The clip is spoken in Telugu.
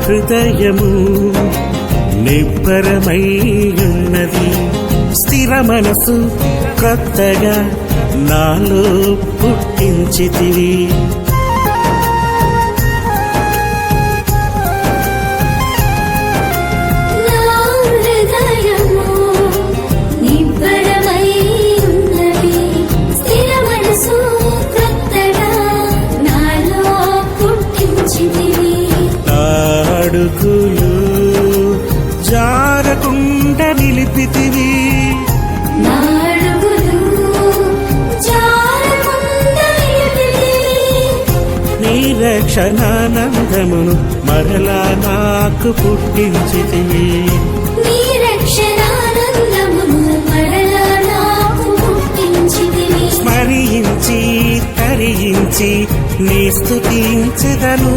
హృదయము నిబ్బరమై ఉన్నది, స్థిర మనసు కొత్తగా నాలో పుట్టించితివి. అడుగులు జారకుండా నిలిపితివి, నీ రక్షణానందమును మరలా నాకు పుట్టించితివి. స్మరించి తరించి నీ స్తుతించెదను.